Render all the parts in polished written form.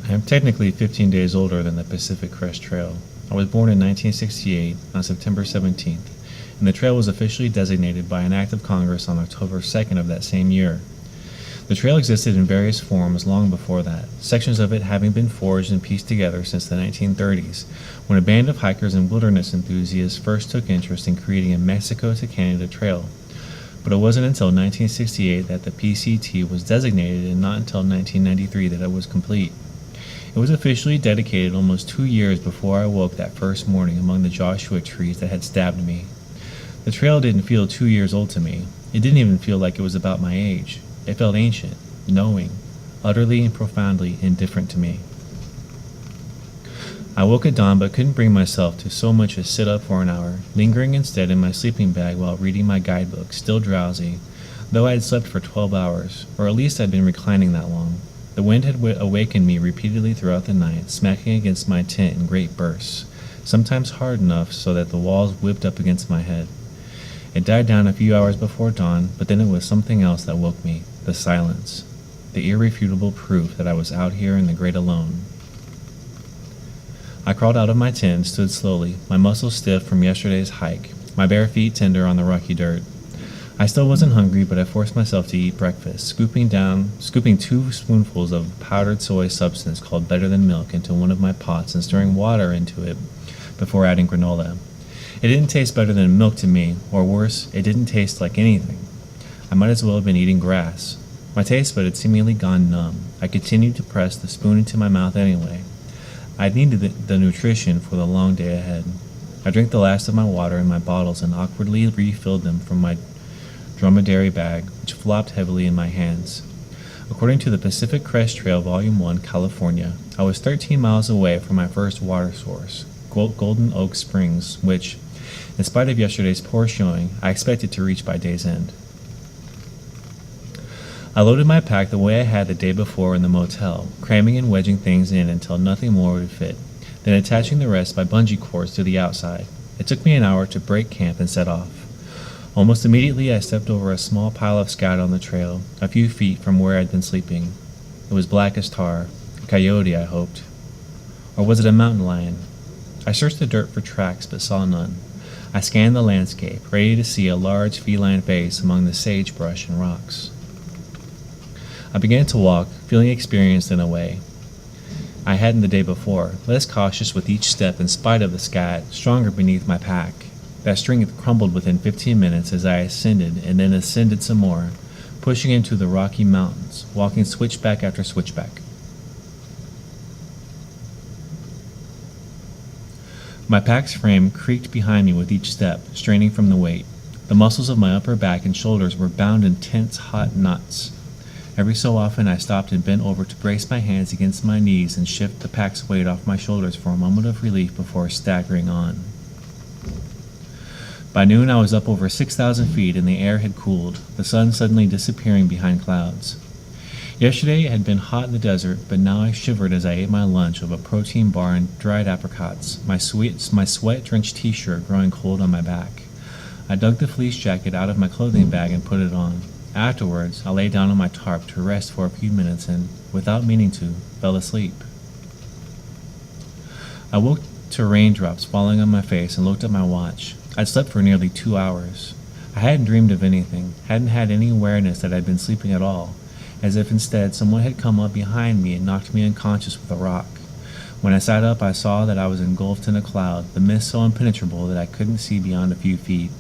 I am technically 15 days older than the Pacific Crest Trail. I was born in 1968 on September 17th, and the trail was officially designated by an act of Congress on October 2nd of that same year. The trail existed in various forms long before that, sections of it having been forged and pieced together since the 1930s, when a band of hikers and wilderness enthusiasts first took interest in creating a Mexico to Canada trail. But it wasn't until 1968 that the PCT was designated, and not until 1993 that it was complete. It was officially dedicated almost 2 years before I awoke that first morning among the Joshua trees that had stabbed me. The trail didn't feel 2 years old to me. It didn't even feel like it was about my age. It felt ancient, knowing, utterly and profoundly indifferent to me. I woke at dawn but couldn't bring myself to so much as sit up for an hour, lingering instead in my sleeping bag while reading my guidebook, still drowsy, though I had slept for 12 hours, or at least I'd been reclining that long. The wind had awakened me repeatedly throughout the night, smacking against my tent in great bursts, sometimes hard enough so that the walls whipped up against my head. It died down a few hours before dawn, but then it was something else that woke me, the silence, the irrefutable proof that I was out here in the great alone. I crawled out of my tent and stood slowly, my muscles stiff from yesterday's hike, my bare feet tender on the rocky dirt. I still wasn't hungry, but I forced myself to eat breakfast, scooping 2 spoonfuls of powdered soy substance called Better Than Milk into one of my pots and stirring water into it before adding granola. It didn't taste better than milk to me, or worse, it didn't taste like anything. I might as well have been eating grass. My taste bud had seemingly gone numb. I continued to press the spoon into my mouth anyway. I needed the nutrition for the long day ahead. I drank the last of my water in my bottles and awkwardly refilled them from my dromedary bag, which flopped heavily in my hands. According to the Pacific Crest Trail, Volume 1, California, I was 13 miles away from my first water source, Golden Oak Springs, which, in spite of yesterday's poor showing, I expected to reach by day's end. I loaded my pack the way I had the day before in the motel, cramming and wedging things in until nothing more would fit, then attaching the rest by bungee cords to the outside. It took me an hour to break camp and set off. Almost immediately I stepped over a small pile of scat on the trail, a few feet from where I'd been sleeping. It was black as tar, a coyote, I hoped. Or was it a mountain lion? I searched the dirt for tracks but saw none. I scanned the landscape, ready to see a large feline face among the sagebrush and rocks. I began to walk, feeling experienced in a way I hadn't the day before, less cautious with each step in spite of the scat, stronger beneath my pack. That string had crumbled within 15 minutes as I ascended and then ascended some more, pushing into the Rocky Mountains, walking switchback after switchback. My pack's frame creaked behind me with each step, straining from the weight. The muscles of my upper back and shoulders were bound in tense, hot knots. Every so often I stopped and bent over to brace my hands against my knees and shift the pack's weight off my shoulders for a moment of relief before staggering on. By noon I was up over 6,000 feet and the air had cooled, the sun suddenly disappearing behind clouds. Yesterday it had been hot in the desert, but now I shivered as I ate my lunch of a protein bar and dried apricots, my sweat-drenched t-shirt growing cold on my back. I dug the fleece jacket out of my clothing bag and put it on. Afterwards, I lay down on my tarp to rest for a few minutes and, without meaning to, fell asleep. I woke to raindrops falling on my face and looked at my watch. I'd slept for nearly 2 hours. I hadn't dreamed of anything, hadn't had any awareness that I'd been sleeping at all, as if instead someone had come up behind me and knocked me unconscious with a rock. When I sat up, I saw that I was engulfed in a cloud, the mist so impenetrable that I couldn't see beyond a few feet.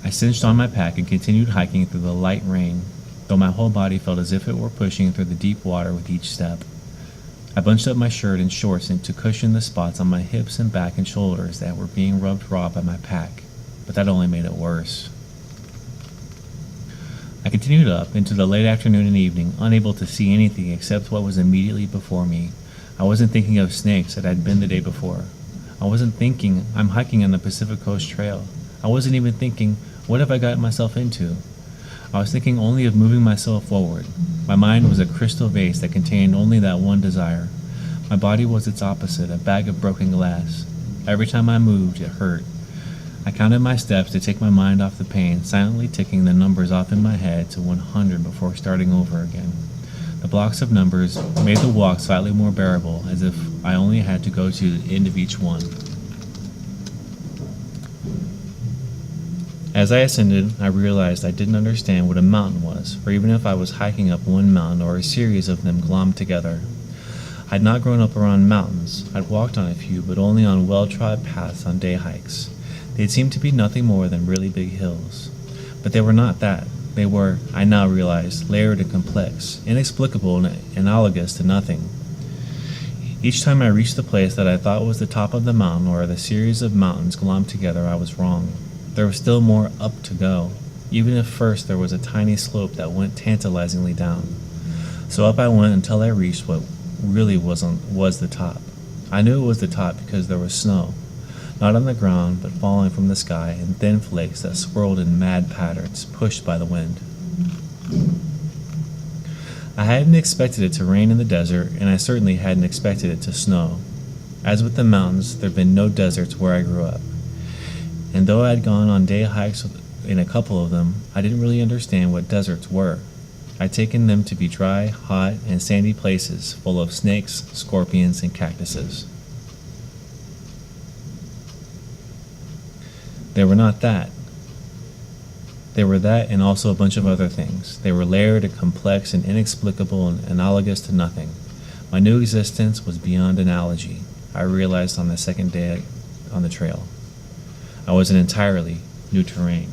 I cinched on my pack and continued hiking through the light rain, though my whole body felt as if it were pushing through the deep water with each step. I bunched up my shirt and shorts to cushion the spots on my hips and back and shoulders that were being rubbed raw by my pack, but that only made it worse. I continued up into the late afternoon and evening, unable to see anything except what was immediately before me. I wasn't thinking of snakes that I'd been the day before. I wasn't thinking, I'm hiking on the Pacific Coast Trail. I wasn't even thinking, what have I gotten myself into? I was thinking only of moving myself forward. My mind was a crystal vase that contained only that one desire. My body was its opposite, a bag of broken glass. Every time I moved, it hurt. I counted my steps to take my mind off the pain, silently ticking the numbers off in my head to 100 before starting over again. The blocks of numbers made the walk slightly more bearable, as if I only had to go to the end of each one. As I ascended, I realized I didn't understand what a mountain was, or even if I was hiking up one mountain or a series of them glommed together. I'd not grown up around mountains. I'd walked on a few, but only on well-trod paths on day hikes. They'd seemed to be nothing more than really big hills. But they were not that. They were, I now realized, layered and complex, inexplicable and analogous to nothing. Each time I reached the place that I thought was the top of the mountain or the series of mountains glommed together, I was wrong. There was still more up to go, even if first there was a tiny slope that went tantalizingly down. So up I went until I reached what really was the top. I knew it was the top because there was snow, not on the ground, but falling from the sky in thin flakes that swirled in mad patterns, pushed by the wind. I hadn't expected it to rain in the desert, and I certainly hadn't expected it to snow. As with the mountains, there have been no deserts where I grew up. And though I had gone on day hikes in a couple of them, I didn't really understand what deserts were. I'd taken them to be dry, hot, and sandy places full of snakes, scorpions, and cactuses. They were not that. They were that and also a bunch of other things. They were layered and complex and inexplicable and analogous to nothing. My new existence was beyond analogy, I realized on the second day on the trail. I was in entirely new terrain.